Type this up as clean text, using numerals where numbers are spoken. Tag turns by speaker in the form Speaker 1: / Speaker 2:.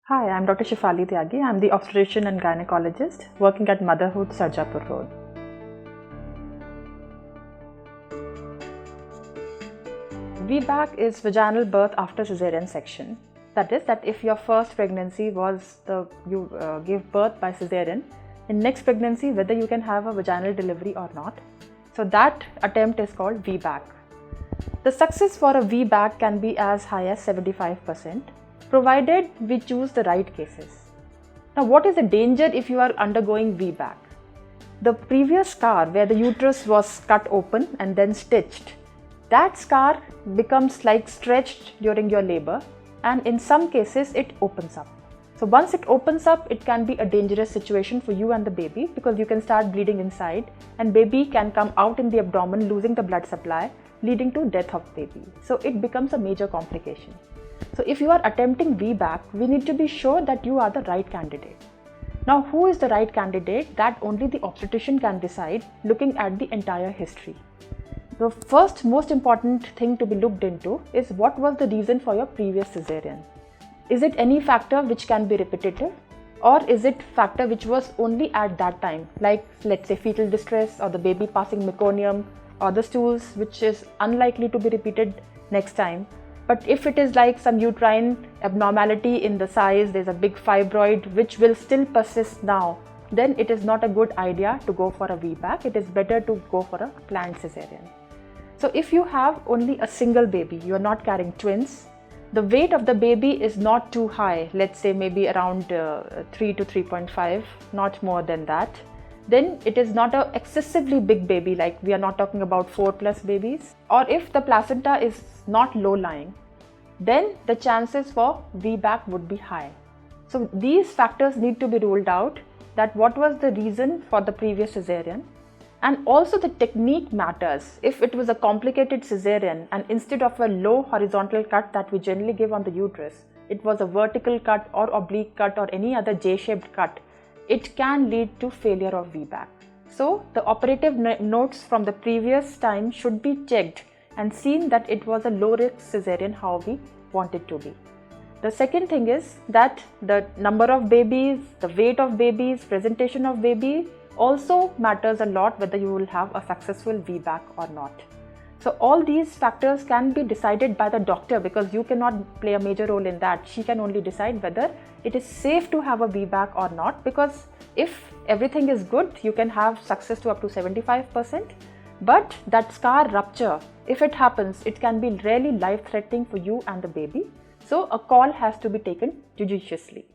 Speaker 1: Hi, I'm Dr. Shefali Tyagi. I'm the obstetrician and gynecologist working at Motherhood, Sarjapur Road. Vbac is vaginal birth after cesarean section. That is, that if your first pregnancy was you gave birth by cesarean, in next pregnancy whether you can have a vaginal delivery or not. So that attempt is called Vbac. The success for a Vbac can be as high as 75%. Provided we choose the right cases. Now, what is the danger if you are undergoing Vbac? The previous scar where the uterus was cut open and then stitched, that scar becomes like stretched during your labor, and in some cases it opens up. So once it opens up, it can be a dangerous situation for you and the baby because you can start bleeding inside and baby can come out in the abdomen losing the blood supply, leading to death of baby. So it becomes a major complication. So if you are attempting Vbac, we need to be sure that you are the right candidate. Now, who is the right candidate? That only the obstetrician can decide looking at the entire history. The first most important thing to be looked into is what was the reason for your previous cesarean. Is it any factor which can be repetitive, or is it factor which was only at that time, like let's say fetal distress or the baby passing meconium or the stools, which is unlikely to be repeated next time. But if it is like some uterine abnormality in the size, there's a big fibroid which will still persist now, then it is not a good idea to go for a Vbac. It is better to go for a planned cesarean. So if you have only a single baby, you are not carrying twins, the weight of the baby is not too high, let's say maybe around 3 to 3.5, not more than that, then it is not an excessively big baby, like we are not talking about 4+ babies. Or if the placenta is not low lying, then the chances for Vbac would be high. So these factors need to be ruled out, that what was the reason for the previous cesarean, and also the technique matters. If it was a complicated cesarean and instead of a low horizontal cut that we generally give on the uterus, it was a vertical cut or oblique cut or any other J-shaped cut, it can lead to failure of Vbac. So the operative notes from the previous time should be checked and seen that it was a low risk cesarean how we want it to be. The second thing is that the number of babies, the weight of babies, presentation of baby also matters a lot whether you will have a successful Vbac or not. So all these factors can be decided by the doctor because you cannot play a major role in that. She can only decide whether it is safe to have a Vbac or not, because if everything is good, you can have success to up to 75%. But that scar rupture, if it happens, it can be really life-threatening for you and the baby. So a call has to be taken judiciously.